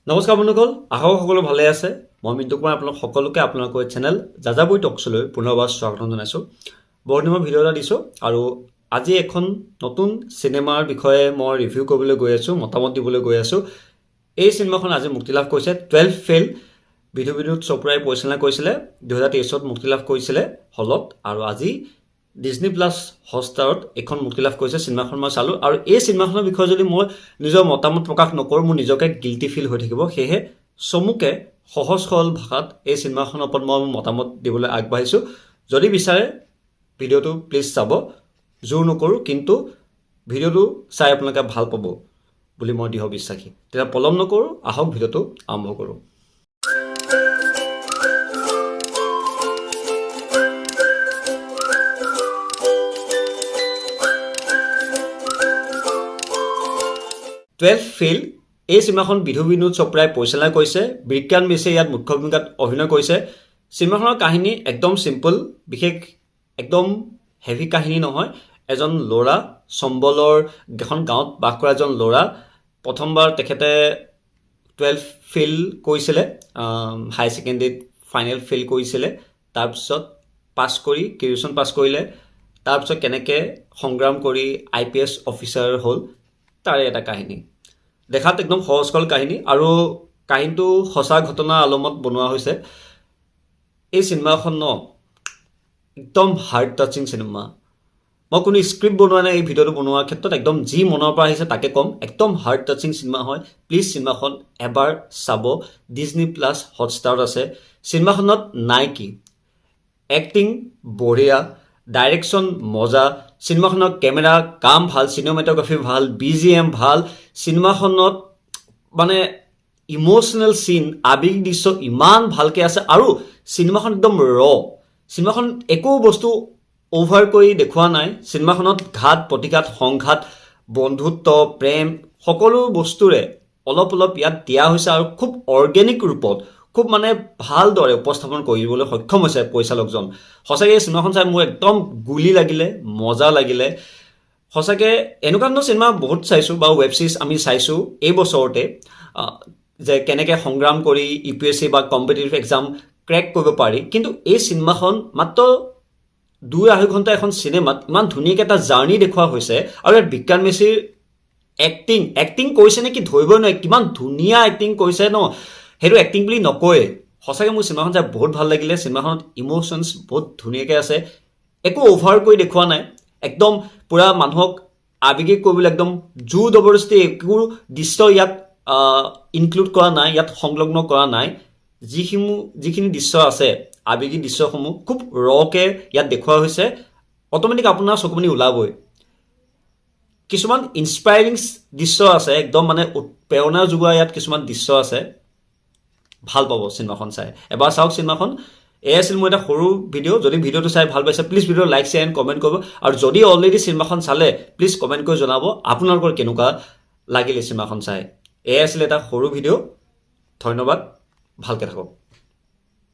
নমস্কাৰ বন্ধুসকল, আশা কৰোঁ সকলো ভালে আছে। মই মিণ্টু কুমাৰ আপোনালোক সকলোকে আপোনালোকৰ চেনেল যাযাবৰী টকশ্ব'লৈ পুনৰবাৰ স্বাগতম জনাইছোঁ। বহুত দিনৰ ভিডিঅ' এটা দিছোঁ আৰু আজি এখন নতুন চিনেমাৰ বিষয়ে মই ৰিভিউ কৰিবলৈ গৈ আছোঁ, মতামত দিবলৈ গৈ আছোঁ। এই চিনেমাখন আজি মুক্তি লাভ কৰিছে। 12 ফেইল বিধুবিনোদ চোপ্ৰাই পৰিচালনা কৰিছিলে, 2023 মুক্তি লাভ কৰিছিলে হলত, আৰু আজি ডিজনি প্লাছ হটষ্টাৰত এইখন মুক্তি লাভ কৰিছে। চিনেমাখন মই চালোঁ আৰু এই চিনেমাখনৰ বিষয়ে যদি মই নিজৰ মতামত প্ৰকাশ নকৰোঁ মোৰ নিজকে গিল্টি ফিল হৈ থাকিব। সেয়েহে চমুকে সহজ সৰল ভাষাত এই চিনেমাখনৰ ওপৰত মই মতামত দিবলৈ আগবাঢ়িছোঁ। যদি বিচাৰে ভিডিঅ'টো প্লিজ চাব, জোৰ নকৰোঁ, কিন্তু ভিডিঅ'টো চাই আপোনালোকে ভাল পাব বুলি মই দৃঢ় বিশ্বাসী। তেতিয়া পলম নকৰোঁ, আহক ভিডিঅ'টো আৰম্ভ কৰোঁ। ফেইল এই চিনেমাখন বিধুবিনোদ চোপ্ৰাই পৰিচালনা কৰিছে। বিক্ৰান্ত মেছিয়ে ইয়াত মুখ্য ভূমিকাত অভিনয় কৰিছে। চিনেমাখনৰ কাহিনী একদম চিম্পল, বিশেষ একদম হেভি কাহিনী নহয়। এজন ল'ৰা, চম্বলৰ এখন গাঁৱত বাস কৰা এজন ল'ৰা, প্ৰথমবাৰ তেখেতে 12 ফেইল কৰিছিলে, হাই ছেকেণ্ডেৰীত ফাইনেল ফেইল কৰিছিলে। তাৰপিছত পাছ কৰি গ্ৰেজুৱেশ্যন পাছ কৰিলে। তাৰপিছত কেনেকৈ সংগ্ৰাম কৰি IPS অফিচাৰ হ'ল, তাৰে এটা কাহিনী। দেখাত একদম সহজ সৰল কাহিনী আৰু কাহিনীটো সঁচা ঘটনা আলমত বনোৱা হৈছে। এই চিনেমাখন একদম হাৰ্ট টাচিং চিনেমা। মই কোনো স্ক্ৰিপ্ট বনোৱা নাই এই ভিডিঅ'টো বনোৱাৰ ক্ষেত্ৰত, একদম যি মনৰ পৰা আহিছে তাকে ক'ম। একদম হাৰ্ট টাচিং চিনেমা হয়। প্লিজ চিনেমাখন এবাৰ চাব। ডিজনি প্লাছ হটষ্টাৰত আছে। চিনেমাখনত নাই কি, এক্টিং বঢ়িয়া, ডাইৰেকশ্যন মজা, চিনেমাখনৰ কেমেৰা কাম ভাল, চিনেমেটোগ্ৰাফী ভাল, BGM ভাল। চিনেমাখনত মানে ইম'চনেল চিন, আৱেগিক দৃশ্য ইমান ভালকৈ আছে আৰু চিনেমাখন একদম চিনেমাখন একো বস্তু অভাৰ কৰি দেখুওৱা নাই। চিনেমাখনত ঘাত প্ৰতিঘাত, সংঘাত, বন্ধুত্ব, প্ৰেম সকলো বস্তুৰে অলপ অলপ ইয়াত দিয়া হৈছে আৰু খুব অৰ্গেনিক ৰূপত, খুব মানে ভালদৰে উপস্থাপন কৰিবলৈ সক্ষম হৈছে পৰিচালকজন। সঁচাকৈ এই চিনেমাখন চাই মোৰ একদম গুলি লাগিলে, মজা লাগিলে। সঁচাকৈ এনেকুৱা ধৰণৰ চিনেমা বহুত চাইছোঁ বা ৱেব ছিৰিজ আমি চাইছোঁ এই বছৰতে, যে কেনেকৈ সংগ্ৰাম কৰি UPSC বা কম্পিটিটিভ এক্সাম ক্ৰেক কৰিব পাৰি। কিন্তু এই চিনেমাখন মাত্ৰ 2-2.5 ঘণ্টা এখন চিনেমাত ইমান ধুনীয়াকৈ এটা জাৰ্ণি দেখুওৱা হৈছে। আৰু ইয়াত বিক্ৰান্ত মেছিৰ এক্টিং কৰিছে নেকি ধৰিবই নোৱাৰি, কিমান ধুনীয়া এক্টিং কৰিছে ন, সেইটো এক্টিং বুলি নকয়। সঁচাকৈ মোৰ চিনেমাখন চাই বহুত ভাল লাগিলে। চিনেমাখনত ইম'চনছ বহুত ধুনীয়াকৈ আছে, একো অভাৰ কৰি দেখুওৱা নাই। একদম পূৰা মানুহক আৱেগিক কৰিবলৈ একদম জোৰ জবৰদস্তি একো দৃশ্য ইয়াত ইনক্লুড কৰা নাই, ইয়াত সংলগ্ন কৰা নাই। যিখিনি দৃশ্য আছে, আৱেগিক দৃশ্যসমূহ খুব ৰকৈ ইয়াত দেখুওৱা হৈছে। অট'মেটিক আপোনাৰ চকুপানী ওলাবই। কিছুমান ইনস্পায়াৰিং দৃশ্য আছে, একদম মানে প্ৰেৰণা যোগোৱা ইয়াত কিছুমান দৃশ্য আছে। ভাল পাব চিনেমাখন চাই, এবাৰ চাওক চিনেমাখন। এয়া আছিল মোৰ এটা সৰু ভিডিঅ'। যদি ভিডিঅ'টো চাই ভাল পাইছে please video' like, share and comment কৰিব। আৰু যদি অলৰেডি চিনেমাখন চালে প্লিজ কমেণ্ট কৰি জনাব আপোনালোকৰ কেনেকুৱা লাগিলে চিনেমাখন চাই। এয়া আছিল এটা সৰু ভিডিঅ'। ধন্যবাদ, ভালকৈ থাকক।